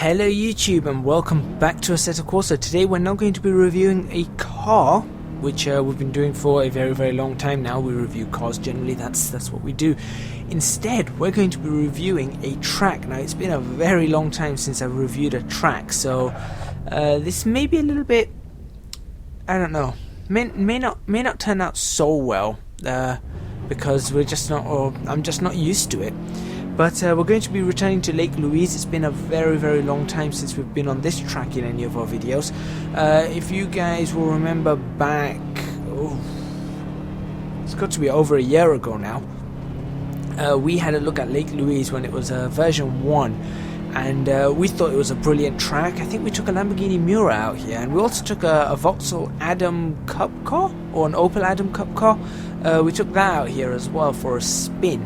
Hello YouTube and welcome back to Assetto Corsa. Today we're now going to be reviewing a car which we've been doing for a very long time now. We review cars generally, that's what we do. Instead we're going to be reviewing a track. Now it's been a very long time since I've reviewed a track, so this may be a little bit, I don't know, may not turn out so well because we're just not, or I'm just not used to it. But we're going to be returning to Lake Louise. It's been a very long time since we've been on this track in any of our videos. If you guys will remember back, it's got to be over a year ago now, we had a look at Lake Louise when it was version 1, and we thought it was a brilliant track. I think we took a Lamborghini Miura out here, and we also took a Vauxhall Adam Cup car, or an Opel Adam Cup car. We took that out here as well for a spin.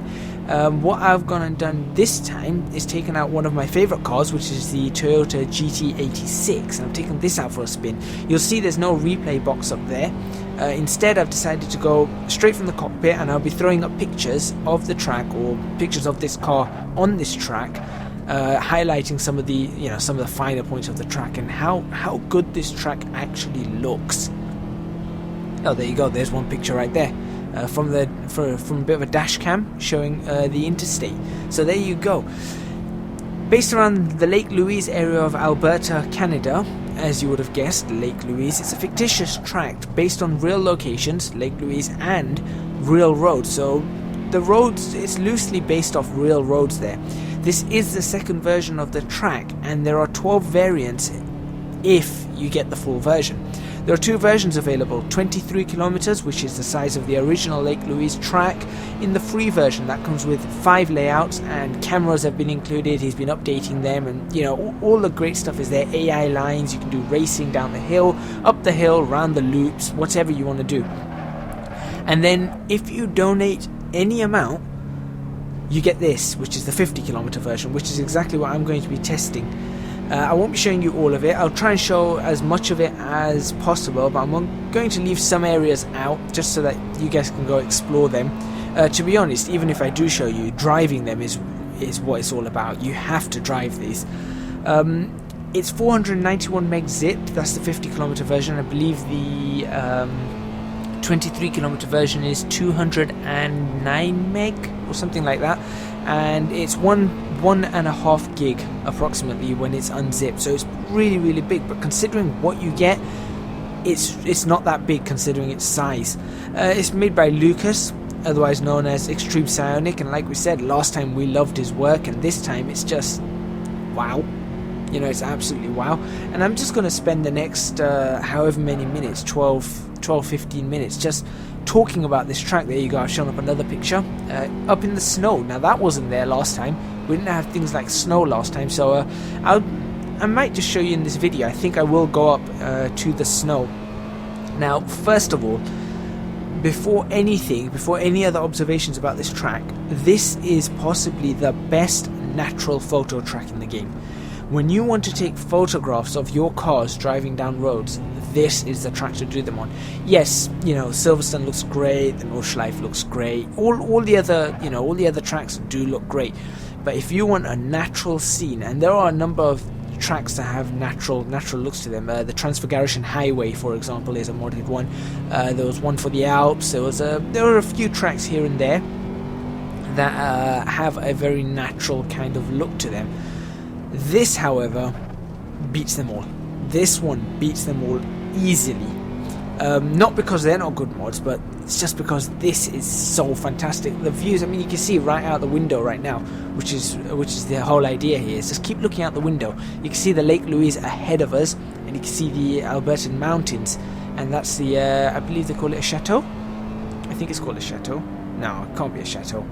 What I've gone and done this time is taken out one of my favourite cars, which is the Toyota GT86, and I've taken this out for a spin. You'll see there's no replay box up there. Instead I've decided to go straight from the cockpit, and I'll be throwing up pictures of the track, or pictures of this car on this track, highlighting some of the finer points of the track and how good this track actually looks. Oh, there you go, there's one picture right there. From a bit of a dash cam showing the interstate. So there you go. Based around the Lake Louise area of Alberta, Canada, as you would have guessed, Lake Louise. It's a fictitious track based on real locations, Lake Louise, and real roads. So the roads, it's loosely based off real roads there. This is the second version of the track, and there are 12 variants if you get the full version. There are two versions available, 23 kilometers, which is the size of the original Lake Louise track. In the free version, that comes with 5 layouts, and cameras have been included. He's been updating them, and all the great stuff is there. AI lines, you can do racing down the hill, up the hill, around the loops, whatever you want to do. And then if you donate any amount, you get this, which is the 50 kilometer version, which is exactly what I'm going to be testing. I won't be showing you all of it. I'll try and show as much of it as possible, but I'm going to leave some areas out just so that you guys can go explore them. To be honest, even if I do show you, driving them is what it's all about. You have to drive these. It's 491 meg zip, that's the 50 kilometer version. I believe the 23 kilometer version is 209 meg or something like that, and it's 1.5 gig approximately when it's unzipped, so it's really big, but considering what you get, it's not that big considering its size. It's made by Lucas, otherwise known as Extreme Psionic, and like we said last time, we loved his work, and this time it's just wow. It's absolutely wow. And I'm just going to spend the next however many minutes, 12-15 minutes, just talking about this track. There you go, I've shown up another picture up in the snow. Now that wasn't there last time. We didn't have things like snow last time, so I might just show you in this video. I think I will go up to the snow. Now first of all, before any other observations about this track, this is possibly the best natural photo track in the game. When you want to take photographs of your cars driving down roads, this is the track to do them on. Yes, Silverstone looks great, the Nordschleife looks great, all the other tracks do look great. But if you want a natural scene, and there are a number of tracks that have natural looks to them. The Transfiguration Highway, for example, is a modded one. There was one for the Alps. There are a few tracks here and there that have a very natural kind of look to them. This, however, beats them all. This one beats them all easily. Not because they're not good mods, but it's just because this is so fantastic. The views, I mean, you can see right out the window right now, which is the whole idea here. Is just keep looking out the window. You can see the Lake Louise ahead of us, and you can see the Albertan mountains, and that's the I believe they call it a chateau. I think it's called a chateau. No, it can't be a chateau.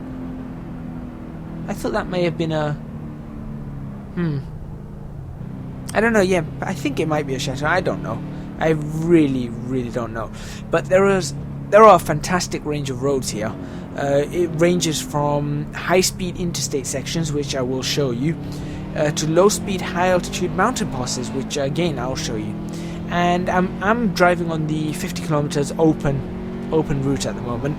I thought that may have been a I don't know, yeah, I think it might be a chateau, I don't know. I really don't know. But there are a fantastic range of roads here. It ranges from high-speed interstate sections, which I will show you, to low-speed, high-altitude mountain passes, which again I'll show you. And I'm driving on the 50 kilometers open route at the moment.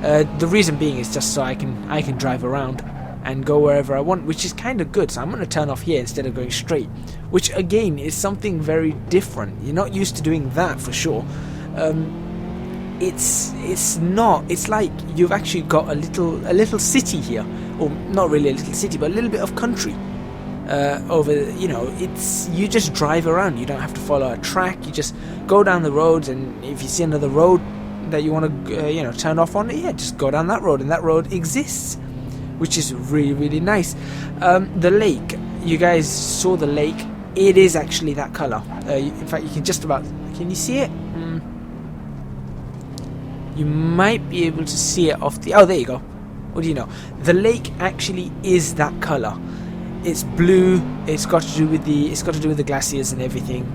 The reason being is just so I can drive around. and go wherever I want, which is kind of good. So I'm going to turn off here instead of going straight, which again is something very different. You're not used to doing that for sure. It's like you've actually got a little city here, or not really a little city, but a little bit of country over. You know, you just drive around. You don't have to follow a track. You just go down the roads, and if you see another road that you want to turn off on, yeah, just go down that road, and that road exists, which is really, really nice. The lake, you guys saw the lake. It is actually that color. In fact, you can just about, can you see it? You might be able to see it off the, oh, there you go. What do you know? The lake actually is that color. It's blue. It's got to do with the glaciers and everything.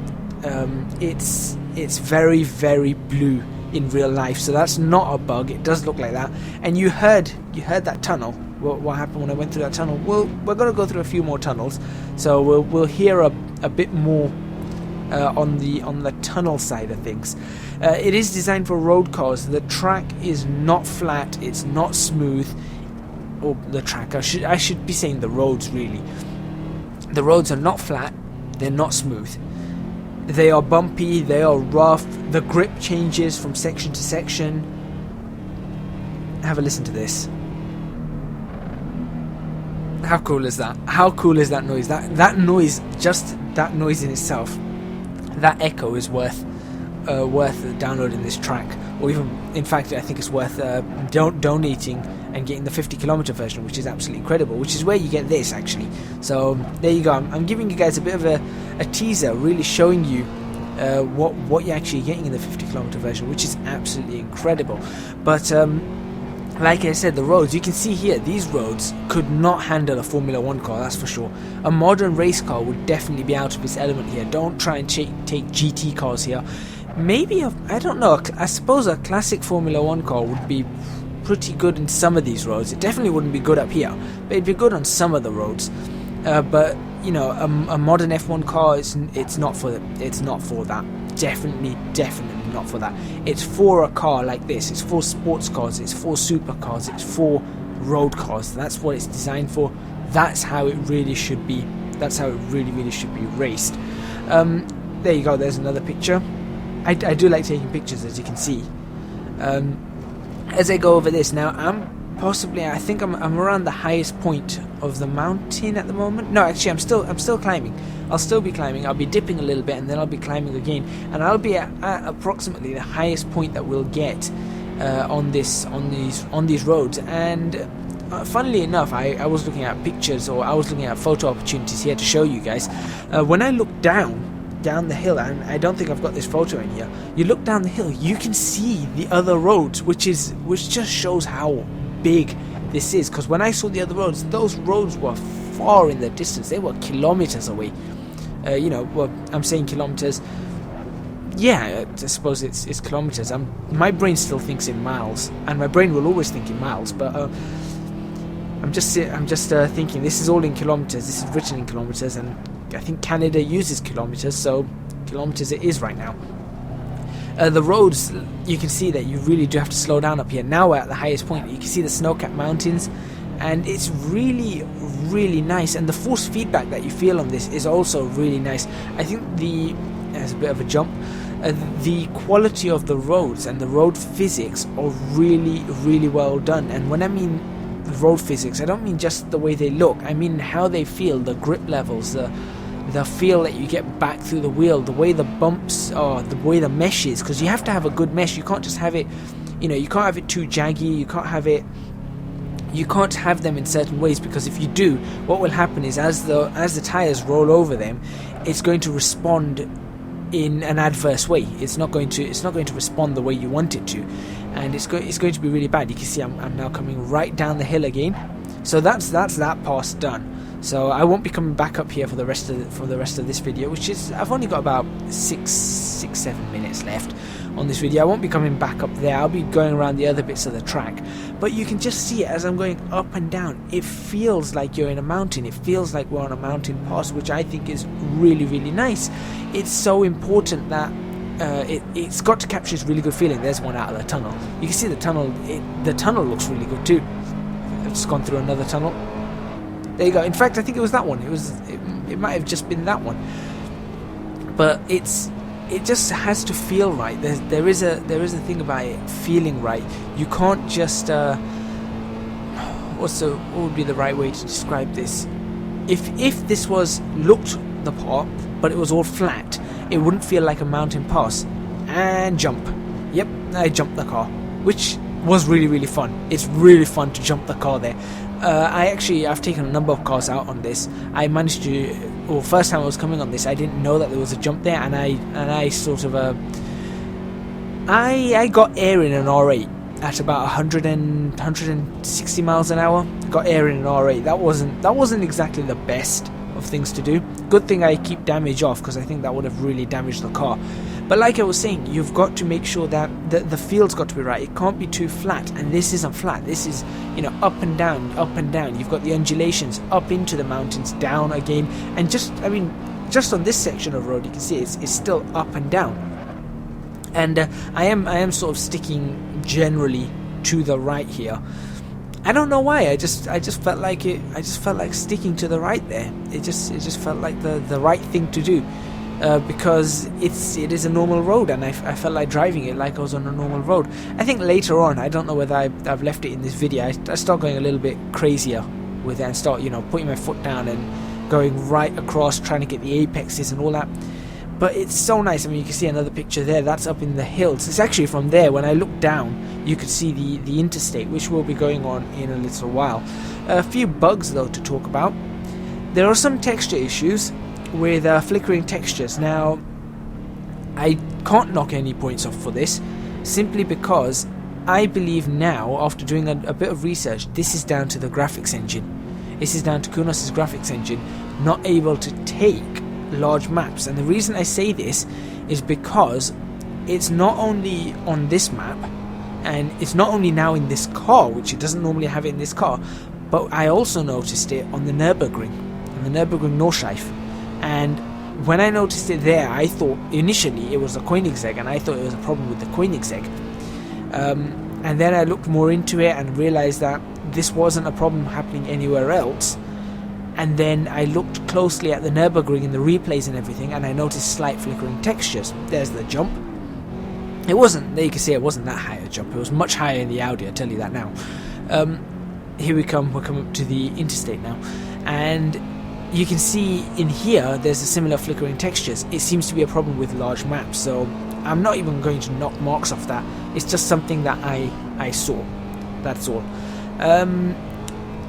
It's very, very blue in real life, so that's not a bug. It does look like that. And you heard that tunnel. What happened when I went through that tunnel? Well, we're gonna go through a few more tunnels, so we'll hear a bit more on the tunnel side of things. It is designed for road cars. The track is not flat. It's not smooth. Or the track. I should be saying the roads, really. The roads are not flat. They're not smooth. They are bumpy. They are rough. The grip changes from section to section. Have a listen to this. How cool is that? How cool is that noise? That noise, just that noise in itself, that echo is worth downloading this track, or even, in fact, I think it's worth donating and getting the 50-kilometre version, which is absolutely incredible, which is where you get this actually. So there you go. I'm giving you guys a bit of a teaser, really showing you what you're actually getting in the 50-kilometre version, which is absolutely incredible. But like I said, the roads, you can see here, these roads could not handle a Formula 1 car, that's for sure. A modern race car would definitely be out of its element here. Don't try and take GT cars here. Maybe, I don't know, I suppose a classic Formula 1 car would be pretty good in some of these roads. It definitely wouldn't be good up here, but it'd be good on some of the roads. But, you know, a modern F1 car, it's not for that. Definitely not for that. It's for a car like this. It's for sports cars. It's for supercars. It's for road cars. That's what it's designed for. That's how it really should be. That's how it really should be raced. There you go. There's another picture. I do like taking pictures, as you can see. As I go over this now, I think I'm around the highest point of the mountain at the moment. No, actually, I'm still climbing. I'll still be climbing. I'll be dipping a little bit, and then I'll be climbing again, and I'll be at approximately the highest point that we'll get on these roads. And funnily enough, I was looking at pictures, or I was looking at photo opportunities here to show you guys. When I look down the hill, and I don't think I've got this photo in here. You look down the hill, you can see the other roads, which just shows how big this is. Because when I saw the other roads, those roads were far in the distance. They were kilometers away. Well, I'm saying kilometers. Yeah, I suppose it's kilometers. My brain still thinks in miles, and my brain will always think in miles. But I'm just thinking this is all in kilometers. This is written in kilometers, and I think Canada uses kilometers, so kilometers it is right now. The roads, you can see that you really do have to slow down up here. Now we're at the highest point. You can see the snow-capped mountains, and it's really, really nice. And the force feedback that you feel on this is also really nice. I think there's a bit of a jump. The quality of the roads and the road physics are really, really well done. And when I mean road physics, I don't mean just the way they look. I mean how they feel, the grip levels, the feel that you get back through the wheel, the way the bumps are, the way the mesh is, because you have to have a good mesh. You can't just have it, you can't have it too jaggy. You can't have them in certain ways, because if you do, what will happen is as the tires roll over them, it's going to respond in an adverse way. It's not going to respond the way you want it to, and it's going to be really bad. You can see I'm now coming right down the hill again. So that's that pass done. So I won't be coming back up here for the rest of this video, which is, I've only got about 6-7 minutes left on this video. I won't be coming back up there. I'll be going around the other bits of the track, but you can just see it as I'm going up and down. It feels like you're in a mountain. It feels like we're on a mountain pass, which I think is really, really nice. It's so important that it's got to capture this really good feeling. There's one out of the tunnel. You can see the tunnel. The tunnel looks really good too. I've just gone through another tunnel. There you go. In fact, I think it was that one. It might have just been that one. But it just has to feel right. There is a thing about it feeling right. You can't just what would be the right way to describe this? If this looked the part, but it was all flat, it wouldn't feel like a mountain pass. And jump. Yep, I jumped the car, which was really, really fun. It's really fun to jump the car there. I've taken a number of cars out on this. I managed to, well, first time I was coming on this, I didn't know that there was a jump there, and I sort of I got air in an R8 at about 160 miles an hour. Got air in an R8. That wasn't exactly the best of things to do. Good thing I keep damage off, because I think that would have really damaged the car. But like I was saying, you've got to make sure that the field's got to be right. It can't be too flat, and this isn't flat. This is, up and down, up and down. You've got the undulations up into the mountains, down again, and just on this section of road, you can see it's still up and down. And I am sort of sticking generally to the right here. I don't know why. I just felt like it. I just felt like sticking to the right there. It just felt like the right thing to do. Because it is a normal road, and I felt like driving it like I was on a normal road. I think later on, I don't know whether I've left it in this video, I start going a little bit crazier with it and start putting my foot down and going right across, trying to get the apexes and all that. But it's so nice. You can see another picture there. That's up in the hills. It's actually from there. When I look down, you could see the interstate, which will be going on in a little while. A few bugs though to talk about. There are some texture issues with flickering textures. Now, I can't knock any points off for this, simply because I believe now, after doing a bit of research, this is down to the graphics engine. This is down to Kunos' graphics engine not able to take large maps. And the reason I say this is because it's not only on this map, and it's not only now in this car, which it doesn't normally have it in this car, but I also noticed it on the Nürburgring, Nordschleife. And when I noticed it there, I thought initially it was a Koenigsegg, and I thought it was a problem with the Koenigsegg. And then I looked more into it and realized that this wasn't a problem happening anywhere else. And then I looked closely at the Nürburgring and the replays and everything, and I noticed slight flickering textures. There's the jump. It wasn't, you can see it wasn't that high a jump. It was much higher in the Audi, I'll tell you that now. Here we're coming up to the interstate now, and you can see in here there's a similar flickering textures. It seems to be a problem with large maps, so I'm not even going to knock marks off that. It's just something that I saw. That's all.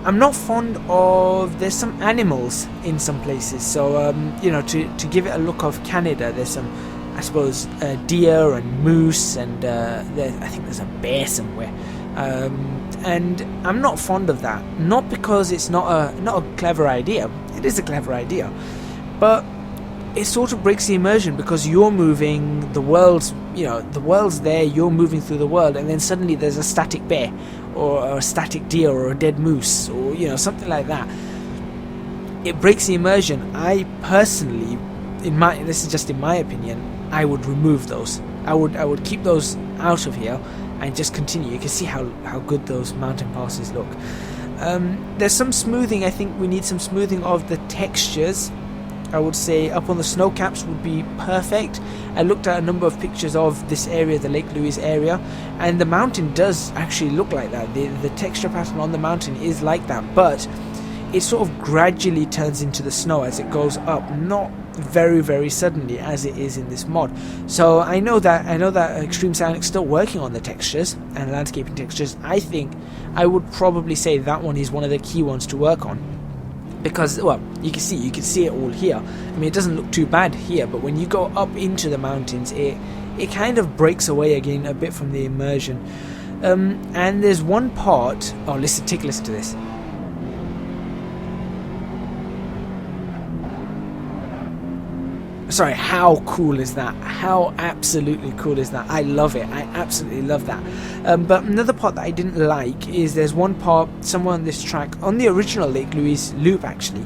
I'm not fond of, there's some animals in some places, so to give it a look of Canada, there's some, I suppose, deer and moose, and I think there's a bear somewhere. And I'm not fond of that. Not because it's not a clever idea. It is a clever idea, but it sort of breaks the immersion, because you're moving, the world's there, you're moving through the world, and then suddenly there's a static bear, or a static deer, or a dead moose, or something like that. It breaks the immersion. I personally, this is just in my opinion, I would remove those. I would keep those out of here and just continue. You can see how good those mountain passes look. There's some smoothing. I think we need some smoothing of the textures. I would say up on the snow caps would be perfect. I looked at a number of pictures of this area, the Lake Louise area, and the mountain does actually look like that. The texture pattern on the mountain is like that, but it sort of gradually turns into the snow as it goes up, not very, very suddenly as it is in this mod. So I know that Extreme Sonic's still working on the textures and landscaping textures. I think I would probably say that one is one of the key ones to work on, because, well, you can see it all here. I mean, it doesn't look too bad here, but when you go up into the mountains, it kind of breaks away again a bit from the immersion. And there's one part, take a listen to this. Sorry, how cool is that? How absolutely cool is that? I love it. I absolutely love that. But another part that I didn't like is there's one part somewhere on this track, on the original Lake Louise loop actually,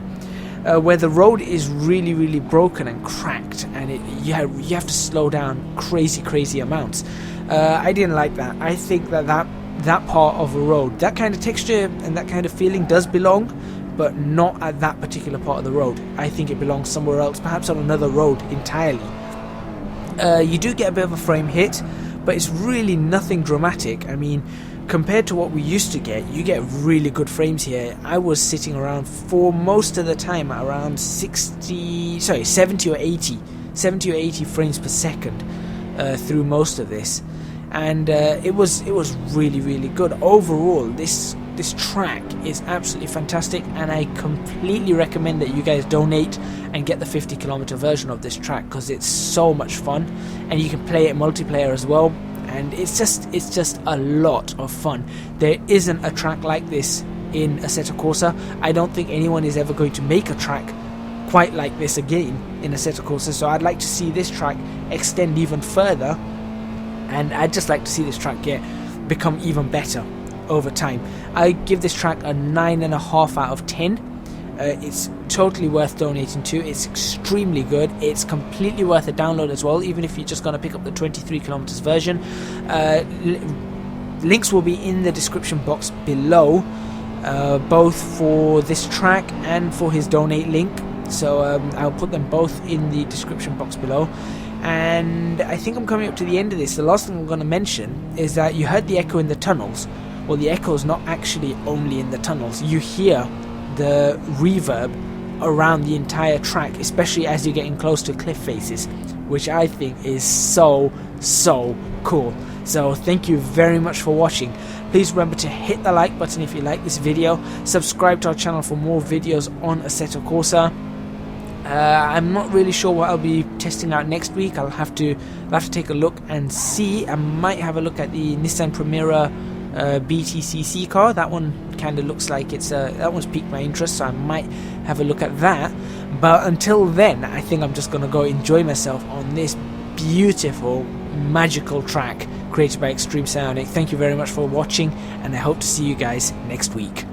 where the road is really, really broken and cracked, and you have to slow down crazy amounts. I didn't like that. I think that part of a road, that kind of texture and that kind of feeling does belong but not at that particular part of the road. I think it belongs somewhere else, perhaps on another road entirely. You do get a bit of a frame hit, but it's really nothing dramatic. I mean, compared to what we used to get, you get really good frames here. I was sitting around for most of the time around 70 or 80 frames per second through most of this, and it was really good. Overall, this track is absolutely fantastic, and I completely recommend that you guys donate and get the 50-kilometer version of this track, because it's so much fun, and you can play it multiplayer as well, and it's just a lot of fun. There isn't a track like this in Assetto Corsa. I don't think anyone is ever going to make a track quite like this again in Assetto Corsa, so I'd like to see this track extend even further, and I'd just like to see this track become even better over time. I give this track a 9.5 out of 10. It's totally worth donating to. It's extremely good. It's completely worth a download as well, even if you're just going to pick up the 23 kilometers version. Links will be in the description box below, both for this track and for his donate link, so I'll put them both in the description box below. And I think I'm coming up to the end of this. The last thing I'm going to mention is that you heard the echo in the tunnels. Well, the echo is not actually only in the tunnels. You hear the reverb around the entire track, especially as you're getting close to cliff faces, which I think is so cool. So thank you very much for watching. Please remember to hit the like button if you like this video. Subscribe to our channel for more videos on Assetto Corsa. I'm not really sure what I'll be testing out next week. I'll have to take a look and see. I might have a look at the Nissan Primera BTCC car. That one kind of looks like that one's piqued my interest, so I might have a look at that. But until then, I think I'm just gonna go enjoy myself on this beautiful, magical track created by Extreme Psionic. Thank you very much for watching, and I hope to see you guys next week.